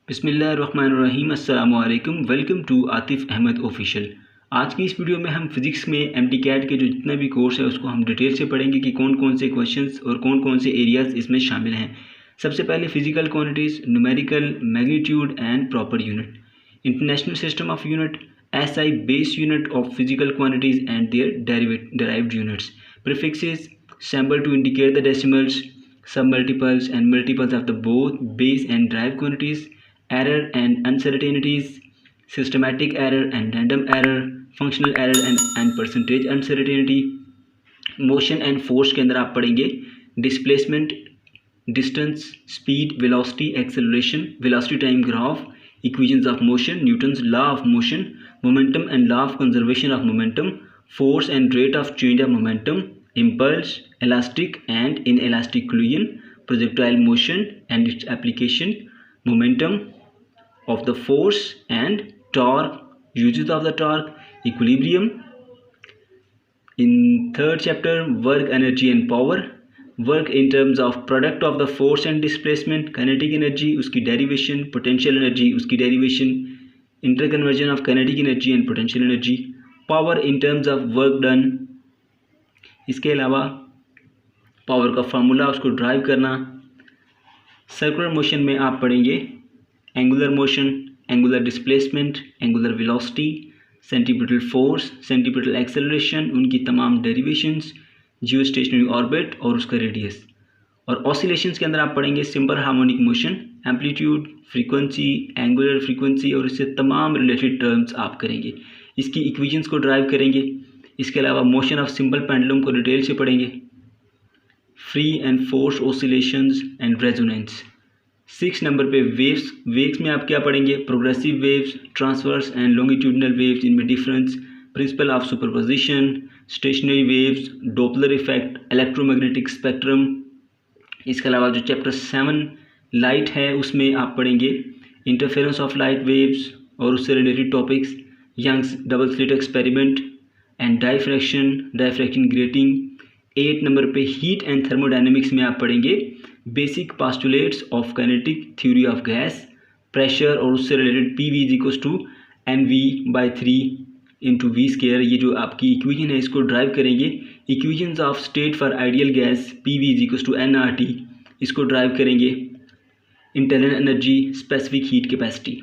बिस्मिल्लाहिर्रहमानिर्रहीम अस्सलाम वालेकुम। Welcome to Atif Ahmed official. आज की इस वीडियो में हम फिज़िक्स में MT CAT के जो जितना भी कोर्स है उसको हम डिटेल से पढ़ेंगे कि कौन कौन से क्वेश्चंस और कौन कौन से एरियाज़ इसमें शामिल हैं। सबसे पहले physical quantities, numerical, magnitude and proper unit, international system of unit, SI base unit of physical quantities and there derived units, prefixes, symbol to indicate the decimals, submultiples and multiples of the both base and derived quantities, error and uncertainties, systematic error and random error, functional error and percentage uncertainty, motion and force के अंदर आप पढ़ेंगे displacement, distance, speed, velocity, acceleration, velocity time graph, equations of motion, Newton's law of motion, momentum and law of conservation of momentum, force and rate of change of momentum, impulse, elastic and inelastic collision, projectile motion and its application, momentum of the force and torque, uses of the torque, equilibrium. In third chapter, work, energy and power, work in terms of product of the force and displacement, kinetic energy उसकी derivation, potential energy उसकी derivation, interconversion of kinetic energy and potential energy, power in terms of work done. इसके अलावा power का formula उसको drive करना। Circular motion में आप पढ़ेंगे angular motion, angular displacement, angular velocity, centripetal force, centripetal acceleration, उनकी तमाम डेरिवेशंस, जियो स्टेशनरी ऑर्बिट और उसका रेडियस। और ऑसिलेशंस के अंदर आप पढ़ेंगे simple harmonic motion, amplitude, frequency, angular frequency और इससे तमाम रिलेटेड टर्म्स आप करेंगे। इसकी इक्वेशंस को ड्राइव करेंगे। इसके अलावा मोशन ऑफ सिंपल पेंडुलम को डिटेल से पढ़ेंगे, free and force oscillations and resonance. 6 number पे वेव्स, वेव्स में आप क्या पढ़ेंगे, progressive waves, transverse and longitudinal waves, इनमें difference, principle of superposition, stationary waves, Doppler effect, electromagnetic spectrum. इसके अलावा जो चैप्टर 7 लाइट है उसमें आप पढ़ेंगे इंटरफेरेंस ऑफ लाइट वेव्स और उससे related topics, Young's double slit experiment and diffraction grating. 8 number पे हीट एंड थर्मोडायनेमिक्स में आप पढ़ेंगे basic postulates of kinetic theory of gas, pressure और उससे रिलेटेड PV = mv/3 × v²। ये जो आपकी इक्वेशन है इसको ड्राइव करेंगे। Equations of state for ideal gas PV = nRT, इसको ड्राइव करेंगे। Internal energy, specific heat capacity.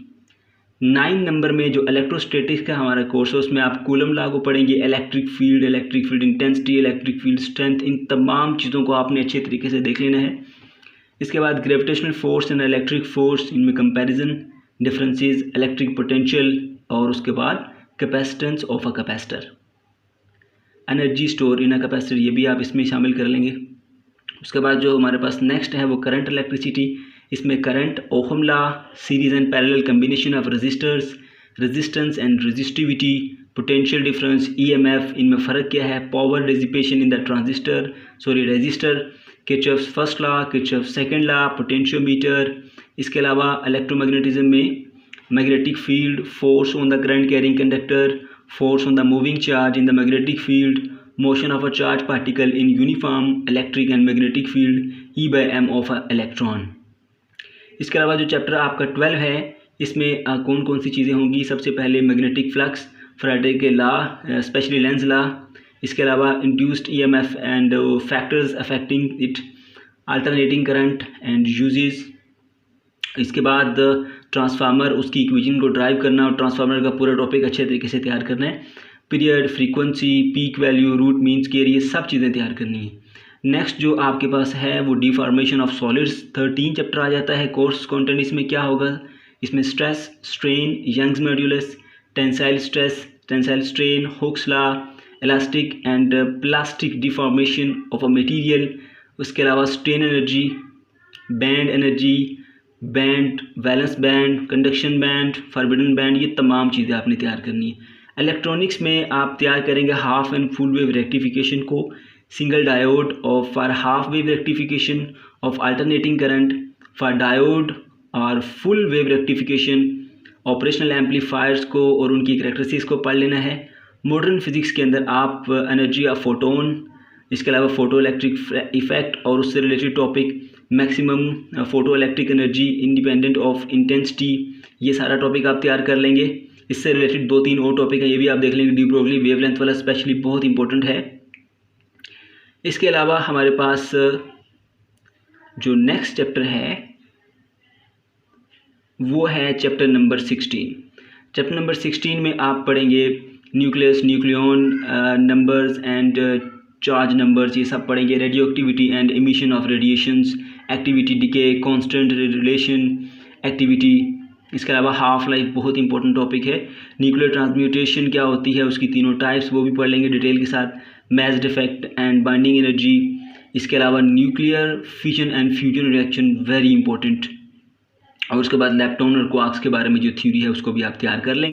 9 number में जो इलेक्ट्रोस्टैटिक्स का हमारा कोर्स है उसमें आप कूलम लॉ को पढ़ेंगे, electric field intensity, electric field strength, इन तमाम चीज़ों को आपने अच्छे तरीके से देख लेना है। इसके बाद gravitational force and electric force, इनमें कंपैरिजन, डिफरेंसेस, इलेक्ट्रिक पोटेंशियल और उसके बाद capacitance of a capacitor, energy store in a capacitor, ये भी आप इसमें शामिल कर लेंगे। उसके बाद जो हमारे पास नेक्स्ट है वो करंट इलेक्ट्रिसिटी। इसमें current, ohm law, series and parallel combination of resistors, resistance and resistivity, potential difference, EMF, इनमें फ़र्क क्या है, power dissipation in the resistor, Kirchhoff's first law, Kirchhoff's second law, potentiometer. इसके अलावा इलेक्ट्रोमैग्नेटिज्म में magnetic field, force on the current carrying conductor, force on the moving charge in the magnetic field, motion of a charge particle in uniform electric and magnetic field, E/m of a electron. इसके अलावा जो chapter आपका 12 है इसमें कौन कौन सी चीज़ें होंगी, सबसे पहले मैग्नेटिक फ्लक्स, फैराडे के लॉ, स्पेशली लेंज लॉ। इसके अलावा induced EMF and factors affecting it, alternating current and uses. इसके बाद ट्रांसफार्मर, उसकी इक्वेशन को ड्राइव करना और ट्रांसफार्मर का पूरा टॉपिक अच्छे तरीके से तैयार करना है। Period, frequency, peak value, root mean square, ये सब चीज़ें तैयार करनी है। नेक्स्ट जो आपके पास है वो डिफॉर्मेशन ऑफ सॉलिड्स, 13 चैप्टर आ जाता है। कोर्स कंटेंट इसमें क्या होगा, इसमें stress, strain, Young's modulus, tensile stress, tensile strain, Hooke's law, elastic and plastic deformation of a material. उसके अलावा strain energy, band, valence band, conduction band, forbidden band, ये तमाम चीज़ें आपने तैयार करनी है। इलेक्ट्रॉनिक्स में आप तैयार करेंगे half and full wave rectification को, सिंगल डायोड और for half wave rectification of alternating current, four diode और full wave rectification, operational amplifiers को और उनकी कैरेक्टरिस्टिक्स को पढ़ लेना है। मॉडर्न फिजिक्स के अंदर आप एनर्जी ऑफ फोटोन, इसके अलावा फोटो इलेक्ट्रिक इफेक्ट और उससे related topic, maximum photo electric energy independent of intensity, ये सारा टॉपिक आप तैयार कर लेंगे। इससे रिलेटेड 2-3 और टॉपिक हैं, ये भी आप देख लेंगे। डी ब्रोगली वेवलेंथ वाला स्पेशली बहुत इंपॉर्टेंट है। इसके अलावा हमारे पास जो नेक्स्ट चैप्टर है वो है चैप्टर नंबर 16। चैप्टर नंबर 16 में आप पढ़ेंगे nucleus, nucleon numbers and charge numbers, ये सब पढ़ेंगे। Radio activity and emission of radiations, activity decay, constant relation activity. इसके अलावा हाफ लाइफ बहुत इंपॉर्टेंट टॉपिक है। न्यूक्लियर ट्रांसम्यूटेशन क्या होती है, उसकी तीनों टाइप्स, वो भी पढ़ लेंगे डिटेल के साथ। Matched effect and binding energy. इसके अलावा nuclear fission and fusion reaction very important. और उसके बाद लेप्टॉन और क्वार्क्स के बारे में जो थ्योरी है उसको भी आप तैयार कर लेंगे।